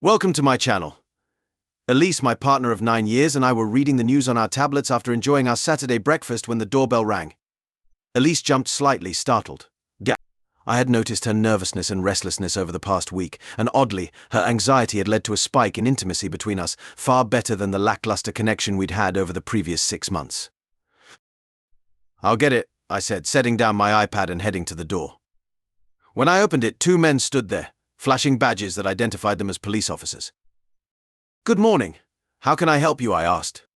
Welcome to my channel. Elise, my partner of 9 years, and I were reading the news on our tablets after enjoying our Saturday breakfast when the doorbell rang. Elise jumped slightly, startled. I had noticed her nervousness and restlessness over the past week, and oddly, her anxiety had led to a spike in intimacy between us, far better than the lackluster connection we'd had over the previous 6 months. "I'll get it," I said, setting down my iPad and heading to the door. When I opened it, 2 men stood there, flashing badges that identified them as police officers. "Good morning. How can I help you?" I asked.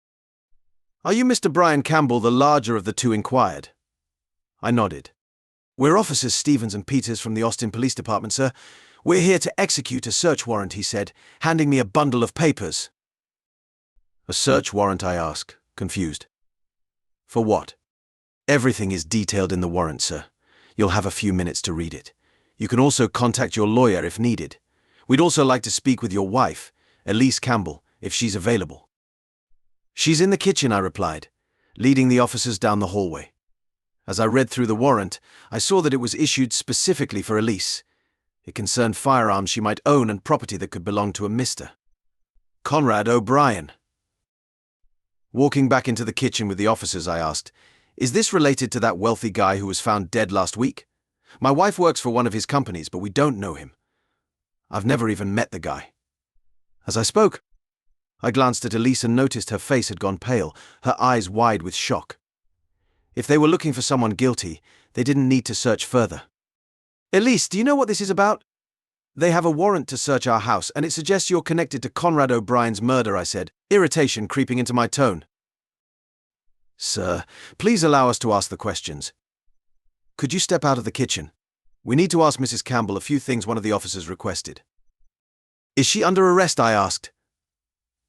"Are you Mr. Brian Campbell?" the larger of the two inquired. I nodded. "We're Officers Stevens and Peters from the Austin Police Department, sir. We're here to execute a search warrant," he said, handing me a bundle of papers. "A search warrant?" I asked, confused. "For what?" "Everything is detailed in the warrant, sir. You'll have a few minutes to read it. You can also contact your lawyer if needed. We'd also like to speak with your wife, Elise Campbell, if she's available." "She's in the kitchen," I replied, leading the officers down the hallway. As I read through the warrant, I saw that it was issued specifically for Elise. It concerned firearms she might own and property that could belong to a Mr. Conrad O'Brien. Walking back into the kitchen with the officers, I asked, "Is this related to that wealthy guy who was found dead last week? My wife works for one of his companies, but we don't know him. I've never even met the guy." As I spoke, I glanced at Elise and noticed her face had gone pale, her eyes wide with shock. If they were looking for someone guilty, they didn't need to search further. "Elise, do you know what this is about?" "They have a warrant to search our house, and it suggests you're connected to Conrad O'Brien's murder," I said, irritation creeping into my tone. "Sir, please allow us to ask the questions. Could you step out of the kitchen? We need to ask Mrs. Campbell a few things," one of the officers requested. "Is she under arrest?" I asked.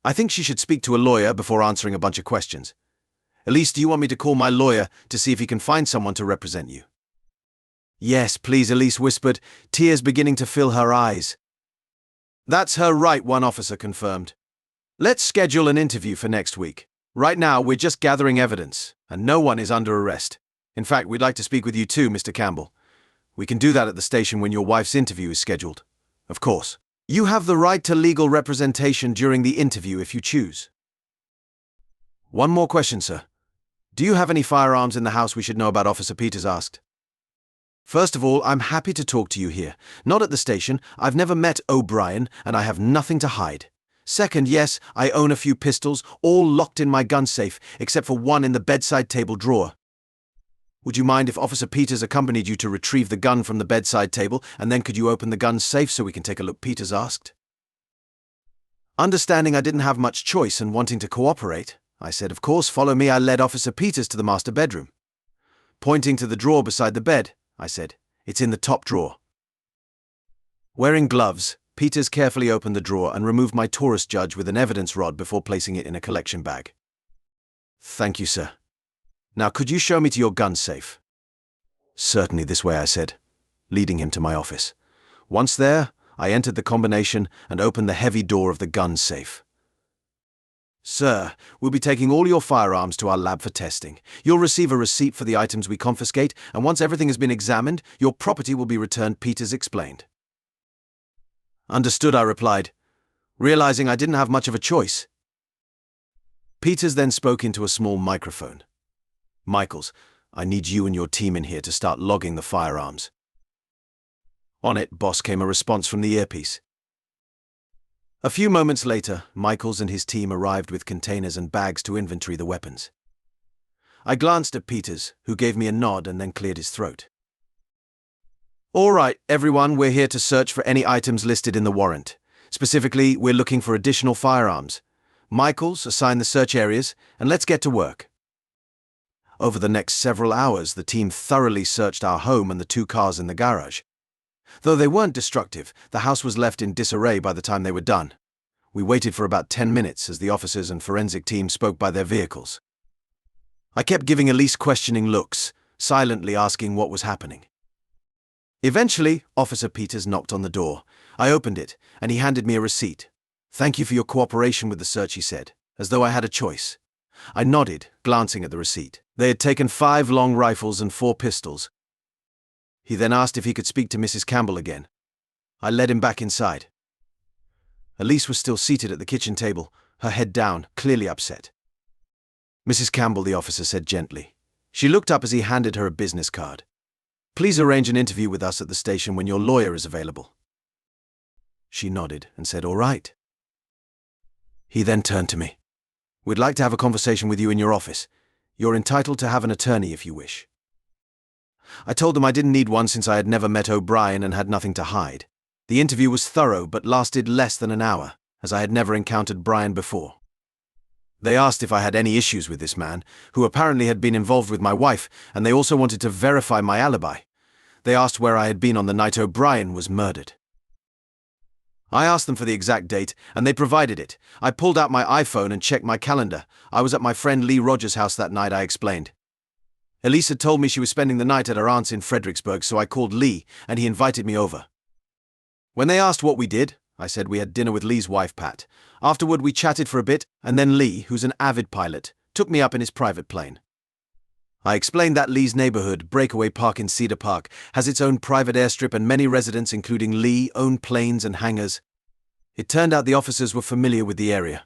"I think she should speak to a lawyer before answering a bunch of questions. Elise, do you want me to call my lawyer to see if he can find someone to represent you?" "Yes, please," Elise whispered, tears beginning to fill her eyes. "That's her right," one officer confirmed. "Let's schedule an interview for next week. Right now, we're just gathering evidence, and no one is under arrest. In fact, we'd like to speak with you too, Mr. Campbell. We can do that at the station when your wife's interview is scheduled. Of course, you have the right to legal representation during the interview if you choose." "One more question, sir. Do you have any firearms in the house we should know about?" Officer Peters asked. "First of all, I'm happy to talk to you here. Not at the station. I've never met O'Brien, and I have nothing to hide. Second, yes, I own a few pistols, all locked in my gun safe, except for one in the bedside table drawer. Would you mind if Officer Peters accompanied you to retrieve the gun from the bedside table, and then could you open the gun safe so we can take a look?" Peters asked. Understanding I didn't have much choice and wanting to cooperate, I said, "Of course, follow me." I led Officer Peters to the master bedroom. Pointing to the drawer beside the bed, I said, "It's in the top drawer." Wearing gloves, Peters carefully opened the drawer and removed my Taurus judge with an evidence rod before placing it in a collection bag. "Thank you, sir. Now, could you show me to your gun safe?" "Certainly, this way," I said, leading him to my office. Once there, I entered the combination and opened the heavy door of the gun safe. "Sir, we'll be taking all your firearms to our lab for testing. You'll receive a receipt for the items we confiscate, and once everything has been examined, your property will be returned," Peters explained. "Understood," I replied, realizing I didn't have much of a choice. Peters then spoke into a small microphone. "Michaels, I need you and your team in here to start logging the firearms." "On it, boss," came a response from the earpiece. A few moments later, Michaels and his team arrived with containers and bags to inventory the weapons. I glanced at Peters, who gave me a nod and then cleared his throat. "All right, everyone, we're here to search for any items listed in the warrant. Specifically, we're looking for additional firearms. Michaels, assign the search areas, and let's get to work." Over the next several hours, the team thoroughly searched our home and the 2 cars in the garage. Though they weren't destructive, the house was left in disarray by the time they were done. We waited for about 10 minutes as the officers and forensic team spoke by their vehicles. I kept giving Elise questioning looks, silently asking what was happening. Eventually, Officer Peters knocked on the door. I opened it, and he handed me a receipt. "Thank you for your cooperation with the search," he said, as though I had a choice. I nodded, glancing at the receipt. They had taken 5 long rifles and 4 pistols. He then asked if he could speak to Mrs. Campbell again. I led him back inside. Elise was still seated at the kitchen table, her head down, clearly upset. "Mrs. Campbell," the officer said gently. She looked up as he handed her a business card. "Please arrange an interview with us at the station when your lawyer is available." She nodded and said, "All right." He then turned to me. "We'd like to have a conversation with you in your office. You're entitled to have an attorney if you wish." I told them I didn't need one since I had never met O'Brien and had nothing to hide. The interview was thorough but lasted less than an hour, as I had never encountered Brian before. They asked if I had any issues with this man, who apparently had been involved with my wife, and they also wanted to verify my alibi. They asked where I had been on the night O'Brien was murdered. I asked them for the exact date, and they provided it. I pulled out my iPhone and checked my calendar. I was at my friend Lee Rogers' house that night, I explained. Elise had told me she was spending the night at her aunt's in Fredericksburg, so I called Lee, and he invited me over. When they asked what we did, I said we had dinner with Lee's wife, Pat. Afterward, we chatted for a bit, and then Lee, who's an avid pilot, took me up in his private plane. I explained that Lee's neighborhood, Breakaway Park in Cedar Park, has its own private airstrip and many residents, including Lee, own planes and hangars. It turned out the officers were familiar with the area.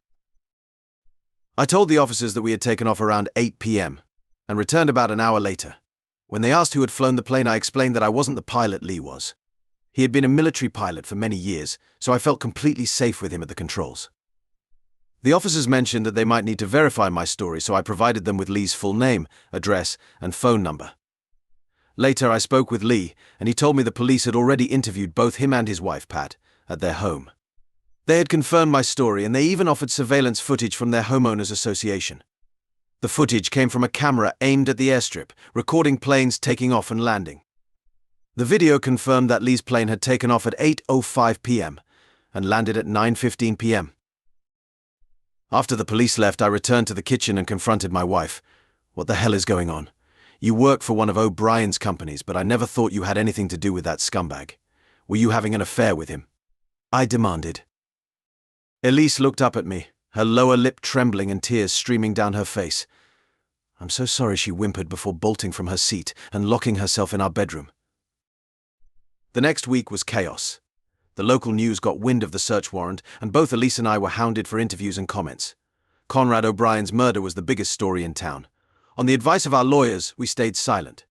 I told the officers that we had taken off around 8 p.m. and returned about an hour later. When they asked who had flown the plane, I explained that I wasn't the pilot Lee was. He had been a military pilot for many years, so I felt completely safe with him at the controls. The officers mentioned that they might need to verify my story, so I provided them with Lee's full name, address, and phone number. Later, I spoke with Lee, and he told me the police had already interviewed both him and his wife, Pat, at their home. They had confirmed my story, and they even offered surveillance footage from their homeowners association. The footage came from a camera aimed at the airstrip, recording planes taking off and landing. The video confirmed that Lee's plane had taken off at 8:05 p.m. and landed at 9:15 p.m. After the police left, I returned to the kitchen and confronted my wife. "What the hell is going on? You work for one of O'Brien's companies, but I never thought you had anything to do with that scumbag. Were you having an affair with him?" I demanded. Elise looked up at me, her lower lip trembling and tears streaming down her face. "I'm so sorry," she whimpered before bolting from her seat and locking herself in our bedroom. The next week was chaos. The local news got wind of the search warrant, and both Elise and I were hounded for interviews and comments. Conrad O'Brien's murder was the biggest story in town. On the advice of our lawyers, we stayed silent.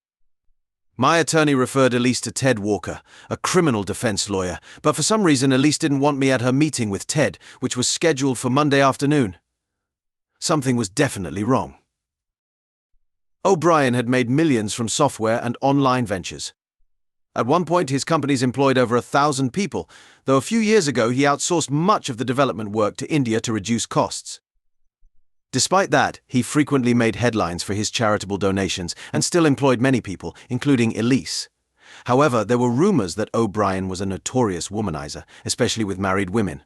My attorney referred Elise to Ted Walker, a criminal defense lawyer, but for some reason Elise didn't want me at her meeting with Ted, which was scheduled for Monday afternoon. Something was definitely wrong. O'Brien had made millions from software and online ventures. At one point, his companies employed over 1,000 people, though a few years ago he outsourced much of the development work to India to reduce costs. Despite that, he frequently made headlines for his charitable donations and still employed many people, including Elise. However, there were rumors that O'Brien was a notorious womanizer, especially with married women.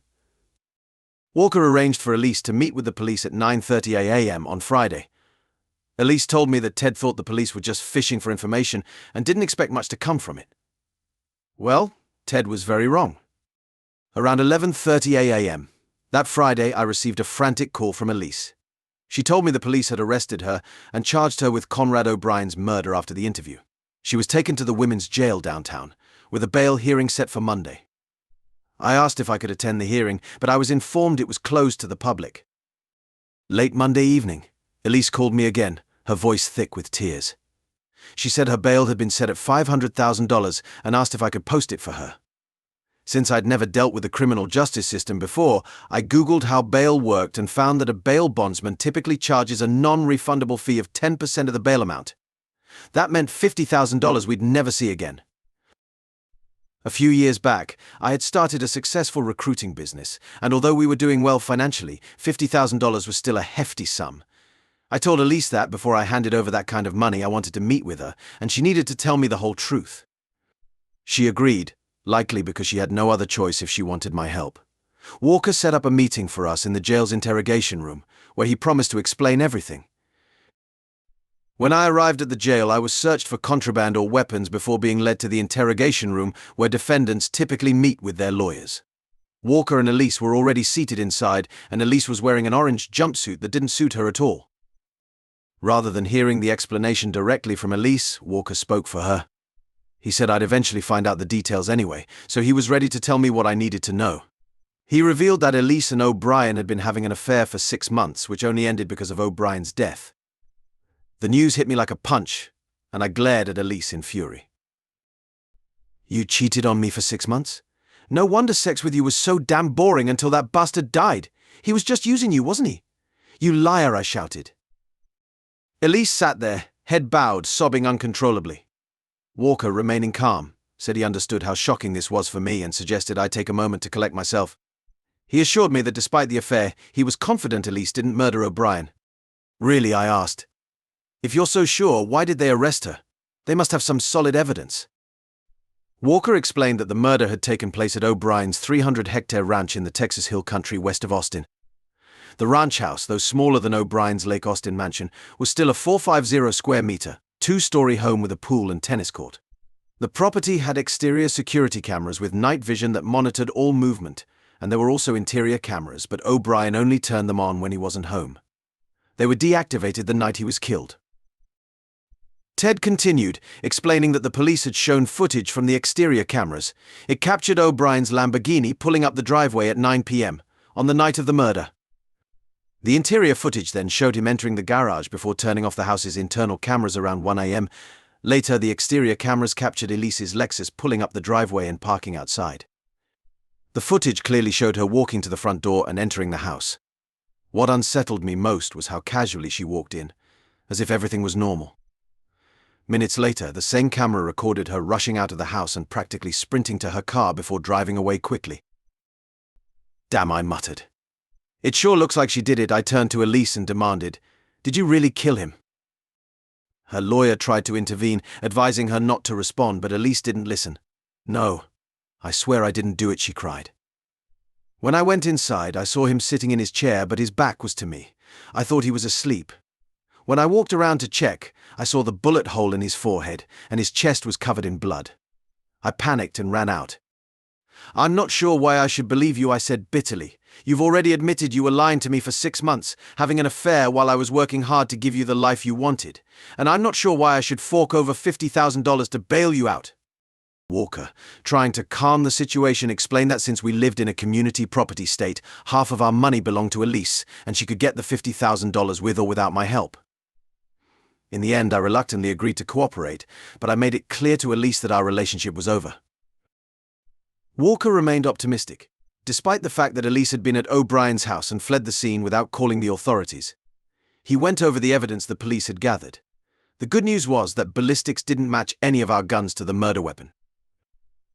Walker arranged for Elise to meet with the police at 9:30 a.m. on Friday. Elise told me that Ted thought the police were just fishing for information and didn't expect much to come from it. Well, Ted was very wrong. Around 11:30 a.m. that Friday, I received a frantic call from Elise. She told me the police had arrested her and charged her with Conrad O'Brien's murder after the interview. She was taken to the women's jail downtown, with a bail hearing set for Monday. I asked if I could attend the hearing, but I was informed it was closed to the public. Late Monday evening, Elise called me again, her voice thick with tears. She said her bail had been set at $500,000 and asked if I could post it for her. Since I'd never dealt with the criminal justice system before, I Googled how bail worked and found that a bail bondsman typically charges a non-refundable fee of 10% of the bail amount. That meant $50,000 we'd never see again. A few years back, I had started a successful recruiting business, and although we were doing well financially, $50,000 was still a hefty sum. I told Elise that before I handed over that kind of money I wanted to meet with her, and she needed to tell me the whole truth. She agreed, likely because she had no other choice if she wanted my help. Walker set up a meeting for us in the jail's interrogation room, where he promised to explain everything. When I arrived at the jail, I was searched for contraband or weapons before being led to the interrogation room where defendants typically meet with their lawyers. Walker and Elise were already seated inside, and Elise was wearing an orange jumpsuit that didn't suit her at all. Rather than hearing the explanation directly from Elise, Walker spoke for her. He said I'd eventually find out the details anyway, so he was ready to tell me what I needed to know. He revealed that Elise and O'Brien had been having an affair for 6 months, which only ended because of O'Brien's death. The news hit me like a punch, and I glared at Elise in fury. You cheated on me for 6 months? No wonder sex with you was so damn boring until that bastard died. He was just using you, wasn't he? You liar, I shouted. Elise sat there, head bowed, sobbing uncontrollably. Walker, remaining calm, said he understood how shocking this was for me and suggested I take a moment to collect myself. He assured me that despite the affair, he was confident Elise didn't murder O'Brien. Really, I asked. If you're so sure, why did they arrest her? They must have some solid evidence. Walker explained that the murder had taken place at O'Brien's 300-hectare ranch in the Texas Hill Country west of Austin. The ranch house, though smaller than O'Brien's Lake Austin mansion, was still a 450 square meter, 2-story home with a pool and tennis court. The property had exterior security cameras with night vision that monitored all movement, and there were also interior cameras, but O'Brien only turned them on when he wasn't home. They were deactivated the night he was killed. Ted continued, explaining that the police had shown footage from the exterior cameras. It captured O'Brien's Lamborghini pulling up the driveway at 9 p.m., on the night of the murder. The interior footage then showed him entering the garage before turning off the house's internal cameras around 1 a.m. Later, the exterior cameras captured Elise's Lexus pulling up the driveway and parking outside. The footage clearly showed her walking to the front door and entering the house. What unsettled me most was how casually she walked in, as if everything was normal. Minutes later, the same camera recorded her rushing out of the house and practically sprinting to her car before driving away quickly. Damn, I muttered. It sure looks like she did it. I turned to Elise and demanded, "Did you really kill him?" Her lawyer tried to intervene, advising her not to respond, but Elise didn't listen. "No, I swear I didn't do it," she cried. When I went inside, I saw him sitting in his chair, but his back was to me. I thought he was asleep. When I walked around to check, I saw the bullet hole in his forehead, and his chest was covered in blood. I panicked and ran out. "I'm not sure why I should believe you," I said bitterly. "You've already admitted you were lying to me for 6 months, having an affair while I was working hard to give you the life you wanted. And I'm not sure why I should fork over $50,000 to bail you out." Walker, trying to calm the situation, explained that since we lived in a community property state, half of our money belonged to Elise, and she could get the $50,000 with or without my help. In the end, I reluctantly agreed to cooperate, but I made it clear to Elise that our relationship was over. Walker remained optimistic, despite the fact that Elise had been at O'Brien's house and fled the scene without calling the authorities. He went over the evidence the police had gathered. The good news was that ballistics didn't match any of our guns to the murder weapon.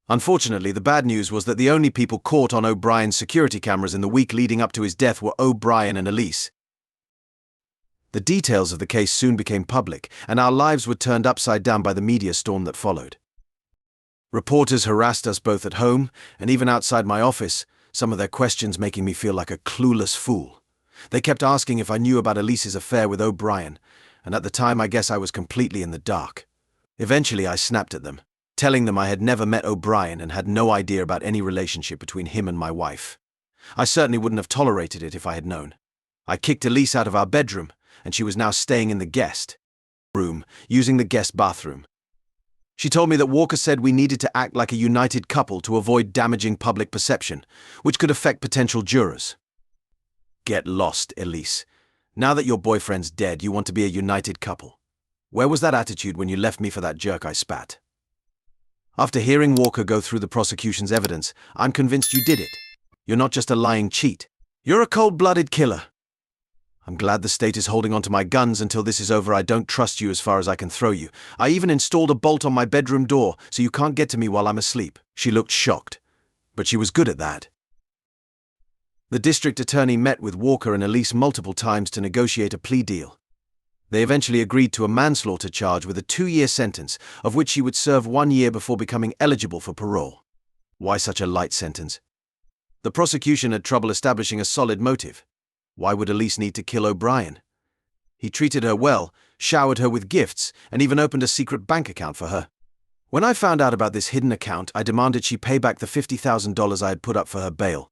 Unfortunately, the bad news was that the only people caught on O'Brien's security cameras in the week leading up to his death were O'Brien and Elise. The details of the case soon became public, and our lives were turned upside down by the media storm that followed. Reporters harassed us both at home and even outside my office, some of their questions making me feel like a clueless fool. They kept asking if I knew about Elise's affair with O'Brien, and at the time I guess I was completely in the dark. Eventually I snapped at them, telling them I had never met O'Brien and had no idea about any relationship between him and my wife. I certainly wouldn't have tolerated it if I had known. I kicked Elise out of our bedroom, and she was now staying in the guest room, using the guest bathroom. She told me that Walker said we needed to act like a united couple to avoid damaging public perception, which could affect potential jurors. Get lost, Elise. Now that your boyfriend's dead, you want to be a united couple. Where was that attitude when you left me for that jerk I spat? After hearing Walker go through the prosecution's evidence, I'm convinced you did it. You're not just a lying cheat. You're a cold-blooded killer. I'm glad the state is holding on to my guns until this is over. I don't trust you as far as I can throw you. I even installed a bolt on my bedroom door so you can't get to me while I'm asleep. She looked shocked, but she was good at that. The district attorney met with Walker and Elise multiple times to negotiate a plea deal. They eventually agreed to a manslaughter charge with a 2-year sentence, of which she would serve 1 year before becoming eligible for parole. Why such a light sentence? The prosecution had trouble establishing a solid motive. Why would Elise need to kill O'Brien? He treated her well, showered her with gifts, and even opened a secret bank account for her. When I found out about this hidden account, I demanded she pay back the $50,000 I had put up for her bail.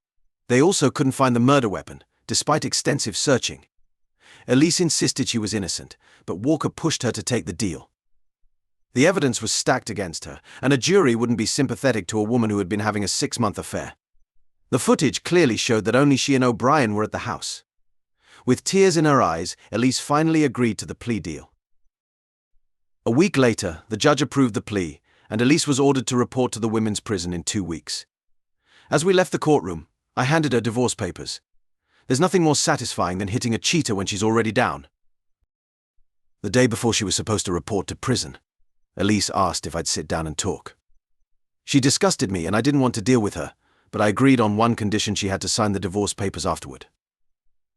They also couldn't find the murder weapon, despite extensive searching. Elise insisted she was innocent, but Walker pushed her to take the deal. The evidence was stacked against her, and a jury wouldn't be sympathetic to a woman who had been having a 6-month affair. The footage clearly showed that only she and O'Brien were at the house. With tears in her eyes, Elise finally agreed to the plea deal. A week later, the judge approved the plea, and Elise was ordered to report to the women's prison in 2 weeks. As we left the courtroom, I handed her divorce papers. There's nothing more satisfying than hitting a cheater when she's already down. The day before she was supposed to report to prison, Elise asked if I'd sit down and talk. She disgusted me and I didn't want to deal with her, but I agreed on one condition: she had to sign the divorce papers afterward.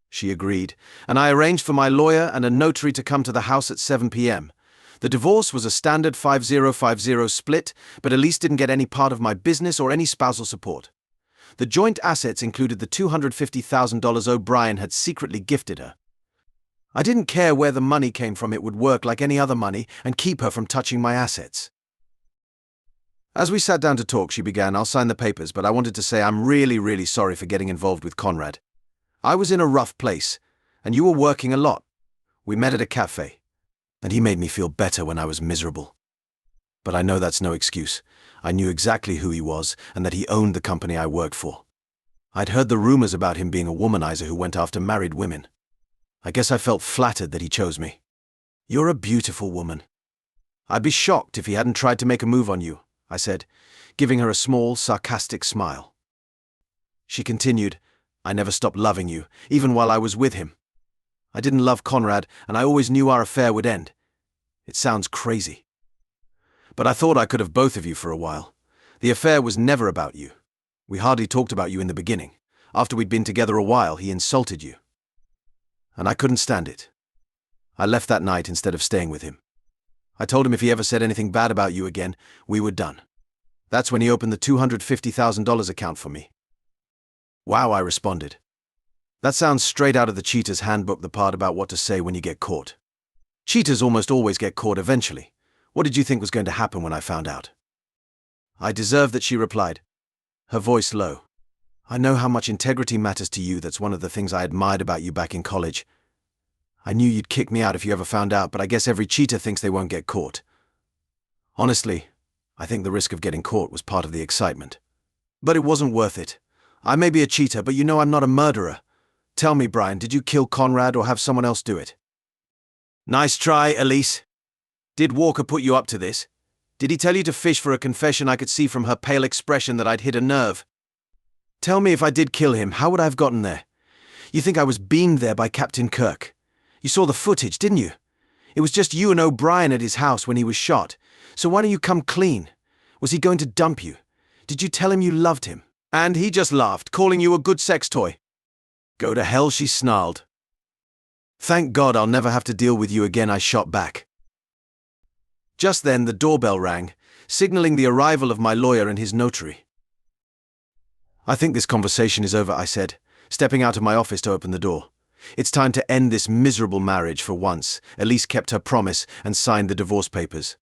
She agreed, and I arranged for my lawyer and a notary to come to the house at 7 p.m. The divorce was a standard 50-50 split, but Elise didn't get any part of my business or any spousal support. The joint assets included the $250,000 O'Brien had secretly gifted her. I didn't care where the money came from; it would work like any other money and keep her from touching my assets. As we sat down to talk, she began, "I'll sign the papers, but I wanted to say I'm really sorry for getting involved with Conrad. I was in a rough place, and you were working a lot. We met at a cafe, and he made me feel better when I was miserable. But I know that's no excuse. I knew exactly who he was and that he owned the company I worked for. I'd heard the rumors about him being a womanizer who went after married women. I guess I felt flattered that he chose me. You're a beautiful woman. I'd be shocked if he hadn't tried to make a move on you," I said, giving her a small, sarcastic smile. She continued, "I never stopped loving you, even while I was with him. I didn't love Conrad, and I always knew our affair would end. It sounds crazy. But I thought I could have both of you for a while. The affair was never about you. We hardly talked about you in the beginning. After we'd been together a while, he insulted you. And I couldn't stand it. I left that night instead of staying with him. I told him if he ever said anything bad about you again, we were done. That's when he opened the $250,000 account for me." "Wow," I responded. "That sounds straight out of the cheater's handbook, the part about what to say when you get caught. Cheaters almost always get caught eventually. What did you think was going to happen when I found out?" "I deserve that," she replied, her voice low. "I know how much integrity matters to you. That's one of the things I admired about you back in college. I knew you'd kick me out if you ever found out, but I guess every cheater thinks they won't get caught. Honestly, I think the risk of getting caught was part of the excitement. But it wasn't worth it. I may be a cheater, but you know I'm not a murderer. Tell me, Brian, did you kill Conrad or have someone else do it?" "Nice try, Elise. Did Walker put you up to this? Did he tell you to fish for a confession?" I could see from her pale expression that I'd hit a nerve. "Tell me, if I did kill him, how would I have gotten there? You think I was beamed there by Captain Kirk? You saw the footage, didn't you? It was just you and O'Brien at his house when he was shot. So why don't you come clean? Was he going to dump you? Did you tell him you loved him? And he just laughed, calling you a good sex toy." "Go to hell," she snarled. "Thank God I'll never have to deal with you again," I shot back. Just then the doorbell rang, signaling the arrival of my lawyer and his notary. "I think this conversation is over," I said, stepping out of my office to open the door. "It's time to end this miserable marriage for once." Elise kept her promise and signed the divorce papers.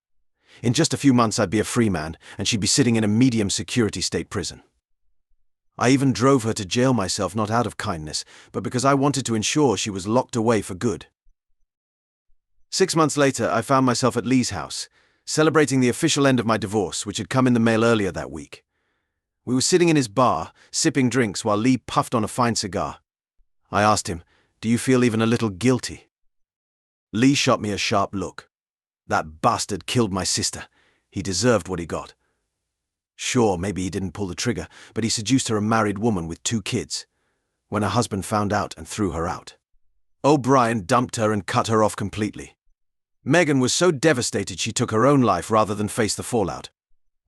In just a few months I'd be a free man, and she'd be sitting in a medium security state prison. I even drove her to jail myself, not out of kindness, but because I wanted to ensure she was locked away for good. 6 months later, I found myself at Lee's house, celebrating the official end of my divorce, which had come in the mail earlier that week. We were sitting in his bar, sipping drinks while Lee puffed on a fine cigar. I asked him, "Do you feel even a little guilty?" Lee shot me a sharp look. "That bastard killed my sister. He deserved what he got. Sure, maybe he didn't pull the trigger, but he seduced her, a married woman with 2 kids, when her husband found out and threw her out. O'Brien dumped her and cut her off completely. Megan was so devastated she took her own life rather than face the fallout.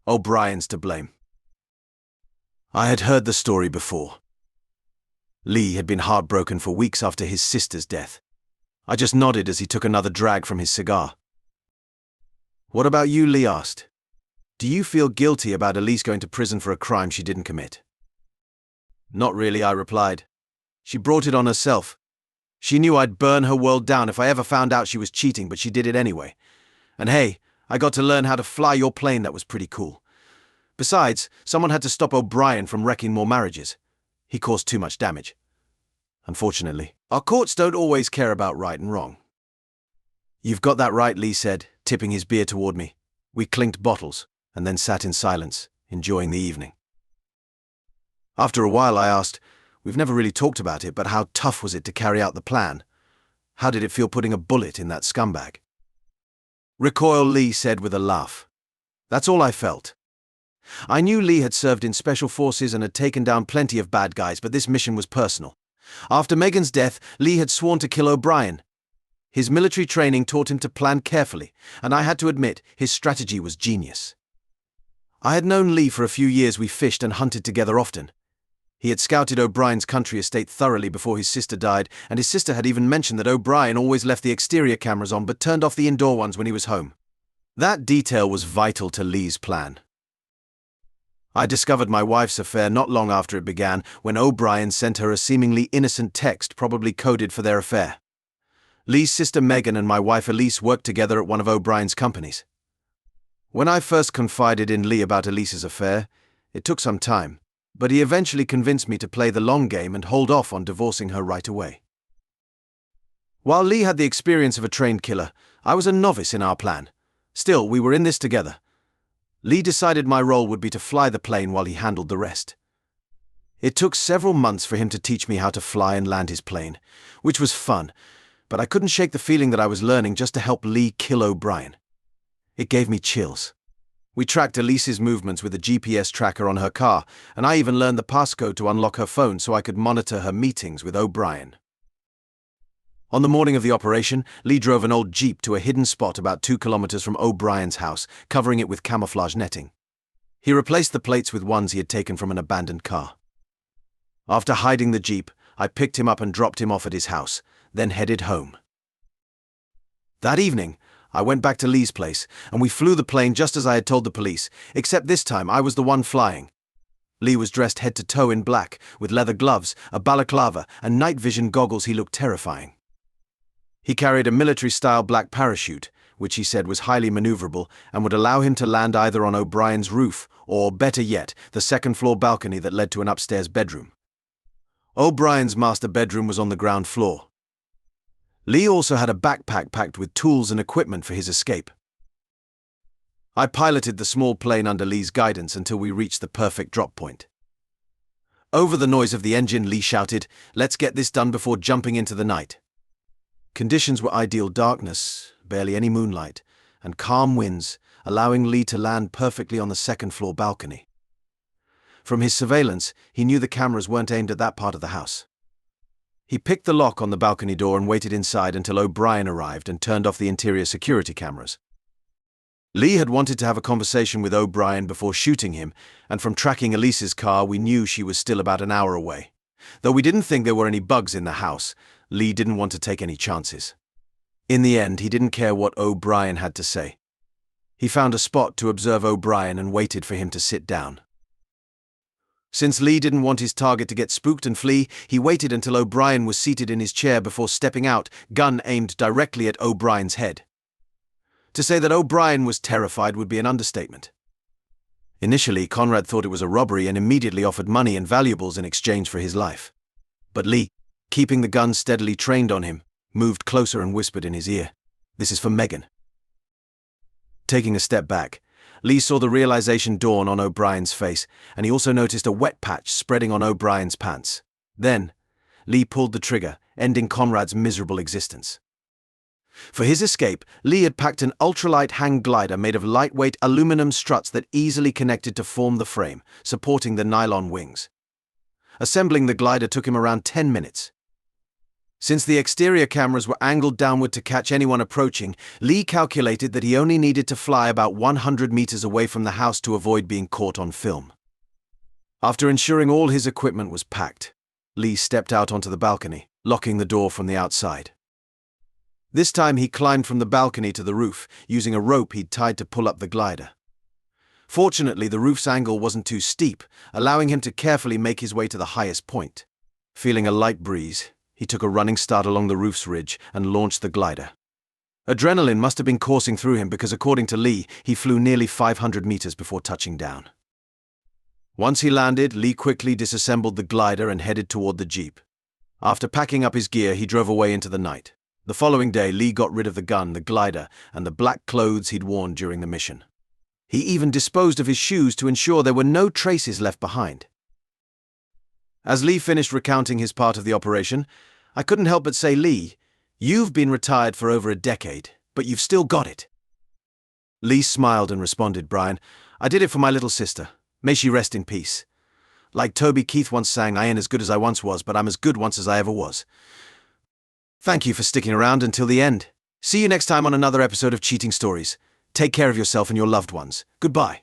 O'Brien's to blame." I had heard the story before. Lee had been heartbroken for weeks after his sister's death. I just nodded as he took another drag from his cigar. "What about you?" Lee asked. "Do you feel guilty about Elise going to prison for a crime she didn't commit?" "Not really," I replied. "She brought it on herself. She knew I'd burn her world down if I ever found out she was cheating, but she did it anyway. And hey, I got to learn how to fly your plane. That was pretty cool. Besides, someone had to stop O'Brien from wrecking more marriages. He caused too much damage. Unfortunately, our courts don't always care about right and wrong." "You've got that right," Lee said, tipping his beer toward me. We clinked bottles and then sat in silence, enjoying the evening. After a while I asked, "We've never really talked about it, but how tough was it to carry out the plan? How did it feel putting a bullet in that scumbag?" "Recoil," Lee said with a laugh. "That's all I felt. I knew Lee had served in special forces and had taken down plenty of bad guys, but this mission was personal. After Megan's death, Lee had sworn to kill O'Brien. His military training taught him to plan carefully, and I had to admit, his strategy was genius. I had known Lee for a few years. We fished and hunted together often. He had scouted O'Brien's country estate thoroughly before his sister died, and his sister had even mentioned that O'Brien always left the exterior cameras on but turned off the indoor ones when he was home. That detail was vital to Lee's plan. I discovered my wife's affair not long after it began, when O'Brien sent her a seemingly innocent text probably coded for their affair. Lee's sister Megan and my wife Elise worked together at one of O'Brien's companies. When I first confided in Lee about Elise's affair, it took some time, but he eventually convinced me to play the long game and hold off on divorcing her right away. While Lee had the experience of a trained killer, I was a novice in our plan. Still, we were in this together. Lee decided my role would be to fly the plane while he handled the rest. It took several months for him to teach me how to fly and land his plane, which was fun, but I couldn't shake the feeling that I was learning just to help Lee kill O'Brien. It gave me chills. We tracked Elise's movements with a GPS tracker on her car, and I even learned the passcode to unlock her phone so I could monitor her meetings with O'Brien. On the morning of the operation, Lee drove an old Jeep to a hidden spot about 2 kilometers from O'Brien's house, covering it with camouflage netting. He replaced the plates with ones he had taken from an abandoned car. After hiding the Jeep, I picked him up and dropped him off at his house, then headed home. That evening, I went back to Lee's place, and we flew the plane just as I had told the police, except this time I was the one flying. Lee was dressed head to toe in black, with leather gloves, a balaclava, and night vision goggles. He looked terrifying. He carried a military-style black parachute, which he said was highly maneuverable and would allow him to land either on O'Brien's roof or, better yet, the second-floor balcony that led to an upstairs bedroom. O'Brien's master bedroom was on the ground floor. Lee also had a backpack packed with tools and equipment for his escape. I piloted the small plane under Lee's guidance until we reached the perfect drop point. Over the noise of the engine, Lee shouted, "Let's get this done before jumping into the night." Conditions were ideal: darkness, barely any moonlight, and calm winds, allowing Lee to land perfectly on the second-floor balcony. From his surveillance, he knew the cameras weren't aimed at that part of the house. He picked the lock on the balcony door and waited inside until O'Brien arrived and turned off the interior security cameras. Lee had wanted to have a conversation with O'Brien before shooting him, and from tracking Elise's car, we knew she was still about an hour away. Though we didn't think there were any bugs in the house, Lee didn't want to take any chances. In the end, he didn't care what O'Brien had to say. He found a spot to observe O'Brien and waited for him to sit down. Since Lee didn't want his target to get spooked and flee, he waited until O'Brien was seated in his chair before stepping out, gun aimed directly at O'Brien's head. To say that O'Brien was terrified would be an understatement. Initially, Conrad thought it was a robbery and immediately offered money and valuables in exchange for his life. But Lee, keeping the gun steadily trained on him, moved closer and whispered in his ear, "This is for Megan." Taking a step back, Lee saw the realization dawn on O'Brien's face, and he also noticed a wet patch spreading on O'Brien's pants. Then, Lee pulled the trigger, ending Conrad's miserable existence. For his escape, Lee had packed an ultralight hang glider made of lightweight aluminum struts that easily connected to form the frame, supporting the nylon wings. Assembling the glider took him around 10 minutes. Since the exterior cameras were angled downward to catch anyone approaching, Lee calculated that he only needed to fly about 100 meters away from the house to avoid being caught on film. After ensuring all his equipment was packed, Lee stepped out onto the balcony, locking the door from the outside. This time he climbed from the balcony to the roof, using a rope he'd tied to pull up the glider. Fortunately, the roof's angle wasn't too steep, allowing him to carefully make his way to the highest point. Feeling a light breeze, he took a running start along the roof's ridge and launched the glider. Adrenaline must have been coursing through him because, according to Lee, he flew nearly 500 meters before touching down. Once he landed, Lee quickly disassembled the glider and headed toward the Jeep. After packing up his gear, he drove away into the night. The following day, Lee got rid of the gun, the glider, and the black clothes he'd worn during the mission. He even disposed of his shoes to ensure there were no traces left behind. As Lee finished recounting his part of the operation, I couldn't help but say, Lee, you've been retired for over a decade, but you've still got it. Lee smiled and responded, Brian, I did it for my little sister. May she rest in peace. Like Toby Keith once sang, I ain't as good as I once was, but I'm as good once as I ever was. Thank you for sticking around until the end. See you next time on another episode of Cheating Stories. Take care of yourself and your loved ones. Goodbye.